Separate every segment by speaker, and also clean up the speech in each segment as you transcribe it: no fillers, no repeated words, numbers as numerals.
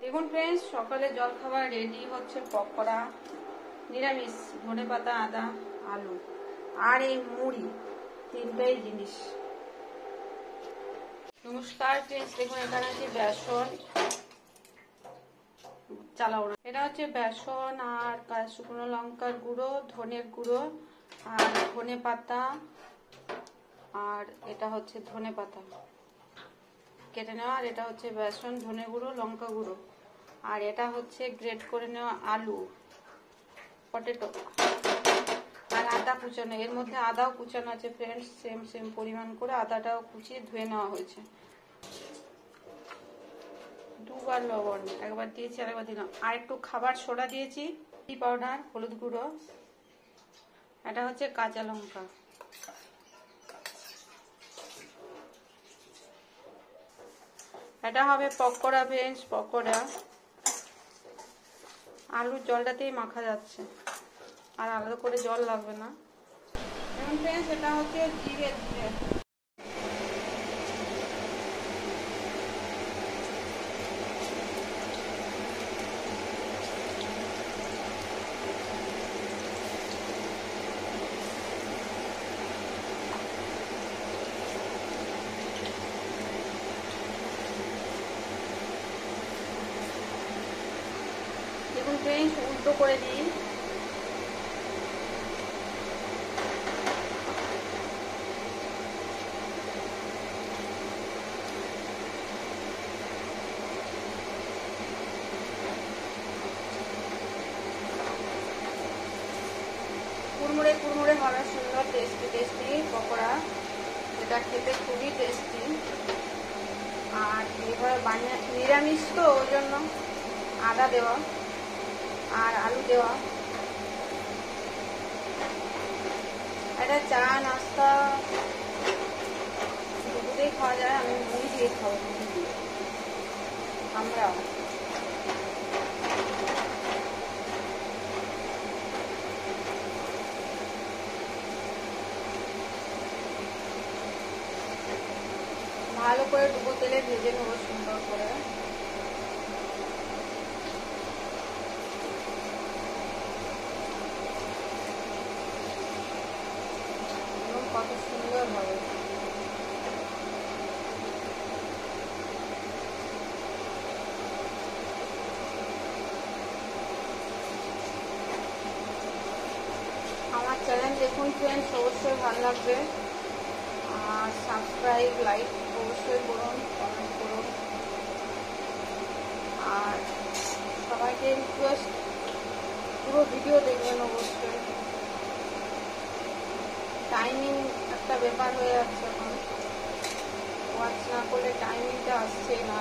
Speaker 1: দেখুন ফ্রেন্ডস, সকালে জলখাবার রেডি হচ্ছে। পকোড়া, নিরামিষ, ধনেপাতা, আদা, আলু আর এই মুড়ি, তিনটাই জিনিস। নমস্কার ফ্রেন্ডস, দেখুন এখানে আছে বেসন, চালাও না, এটা হচ্ছে বেসন আর শুকনো লঙ্কার গুঁড়ো, ধনের গুঁড়ো আর ধনে পাতা, আর এটা হচ্ছে ধনে পাতা কেটে নেওয়া, আর এটা হচ্ছে বেসন, ধনে গুঁড়ো, লঙ্কা গুঁড়ো, আর এটা হচ্ছে গ্রেট করে নেওয়া আলু, পটেটো, আর আদা কুচানো। এর মধ্যে আদাও কুচানো আছে ফ্রেন্ডস, সেম সেম পরিমাণ করে আদাটাও কুচিয়ে ধুয়ে নেওয়া হয়েছে। দুবার লবণ, একবার দিয়েছি আর একবার দিলাম, আর একটু খাবার সোডা দিয়েছি, টি পাউডার, হলুদ গুঁড়ো, এটা হচ্ছে কাঁচা লঙ্কা। এটা হবে পকোড়া ফ্রেন্ডস, পকোড়া। আলুর জলটাতেই মাখা যাচ্ছে, আর আলাদা করে জল লাগবে না। এখন ফ্রেন্ডস এটা হচ্ছে জিরে জিরে দেখুন ফ্রেন্ডস, উল্টো করে দিই। কুড়মুড়ে কুড়মুড়ে হবে, সুন্দর টেস্টি টেস্টি পকোড়া, এটা খেতে খুবই টেস্টি। আর এইভাবে বানিয়ে, নিরামিষ তো ওই জন্য আদা দেওয়া আর আলু দেওয়া। এটা চা নাস্তা দুপুরেই খাওয়া যায়, আমি মুড়ি দিয়ে খাবো, মুড়ি দিয়ে আমরাও। ভালো করে ডুবো তেলে ভেজে নেবো সুন্দর করে। কত সুন্দর হবে। আমার চ্যানেল দেখুন ফ্রেন্ডস, অবশ্যই ভালো লাগবে, আর সাবস্ক্রাইব লাইক অবশ্যই করুন, কমেন্ট করুন। আর সবাইকে রিকোয়েস্ট, পুরো ভিডিও দেখবেন অবশ্যই। টাইমিং একটা ব্যাপার হয়ে যাচ্ছে, এখন ওয়াচ না করলে টাইমিংটা আসছে না।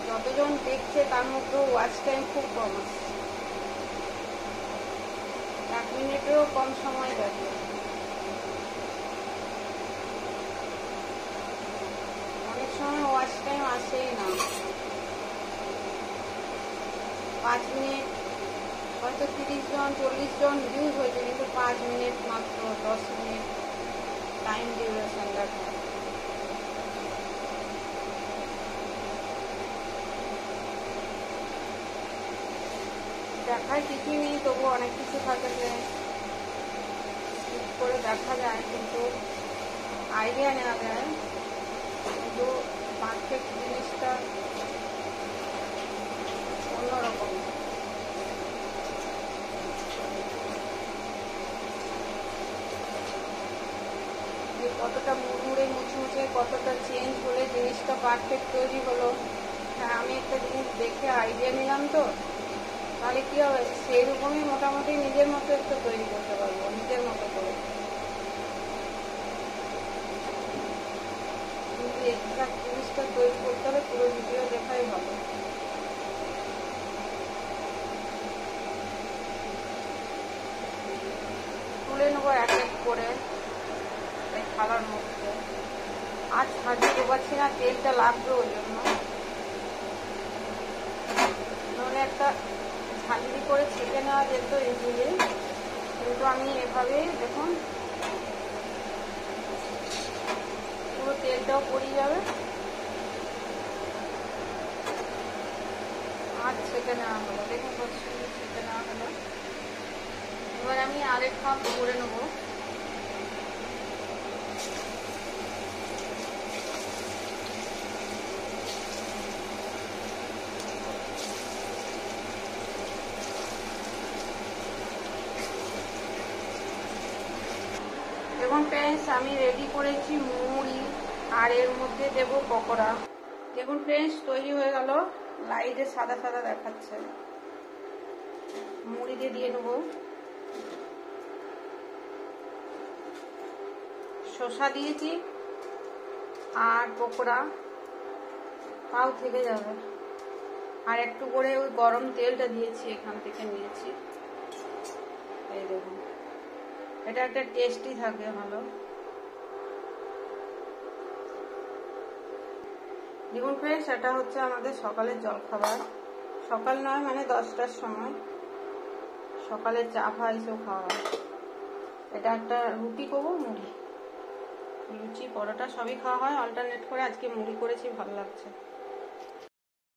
Speaker 1: যতজন দেখছে তার মধ্যেও ওয়াচ টাইম খুব কম আসছে, 1 মিনিটেরও কম সময় দেখে। অনেক সময় ওয়াচ টাইম আসেই না, 5 মিনিট, হয়তো 30 জন 40 জন ভিউজ হয়েছে, কিন্তু 5 মিনিট মাত্র, 10 মিনিট টাইম ডিউরেশন দেখায়। দেখায় কিছুই নেই, তবু অনেক কিছু থাকে যে স্কিপ করে দেখা যায়, কিন্তু আইডিয়া নেওয়া যায়, কিন্তু পারফেক্ট জিনিসটা অন্যরকম। যে কতটা মুড়মুড়ে মুচমুচে, কতটা চেঞ্জ হলে জিনিসটা পারফেক্ট তৈরি হলো। হ্যাঁ, আমি একটা জিনিস দেখে আইডিয়া নিলাম, তো তাহলে কি হবে, সেই রকমই মোটামুটি নিজের মতো একটু তৈরি করতে পারবো, নিজের মতো করে। কিন্তু এক্সাক্ট জিনিসটা তৈরি করতে হলে পুরো ভিডিও দেখাই ভালো। তুলে নেবো এক এক করে এই থালার মধ্যে। আজ ভাজি দেবাচ্ছি না, তেলটা লাগবে ওই জন্য। নাহলে একটা ঝাঁঝরি করে ছেঁকে নেওয়া যেত ইজিলি, কিন্তু আমি এভাবেই দেখুন তেলটাও পড়ে যাবে। আর ছেঁকে নেওয়া হলো, দেখুন কত সুন্দর ছেঁকে নেওয়া হলো। এবার আমি আরেক কাপ করে নেবো। দেখুন ফ্রেন্ডস, আমি রেডি করেছি মুড়ি, আর এর মধ্যে দেব পকোড়া। দেখুন ফ্রেন্ডস, তৈরি হয়ে গেল। লাইটে সাদা সাদা দেখাচ্ছে। মুড়ি দিয়ে নেবো, শসা দিয়েছি, আর পকোড়া তাও থেকে যাবে। আর একটু করে ওই গরম তেলটা দিয়েছি, এখান থেকে নিয়েছি। এই দেখুন, এটা একটা টেস্টি থাকে ভালো। দেখুন ফ্রেন্ডস, এটা হচ্ছে আমাদের সকালের জলখাবার। সকাল নয় মানে 10টার সময় সকালে চা ফা এসব খাওয়া হয়। এটা একটা রুটি করবো, মুড়ি, লুচি, পরোটা সবই খাওয়া হয় অল্টারনেট করে। আজকে মুড়ি করেছি, ভালো লাগছে।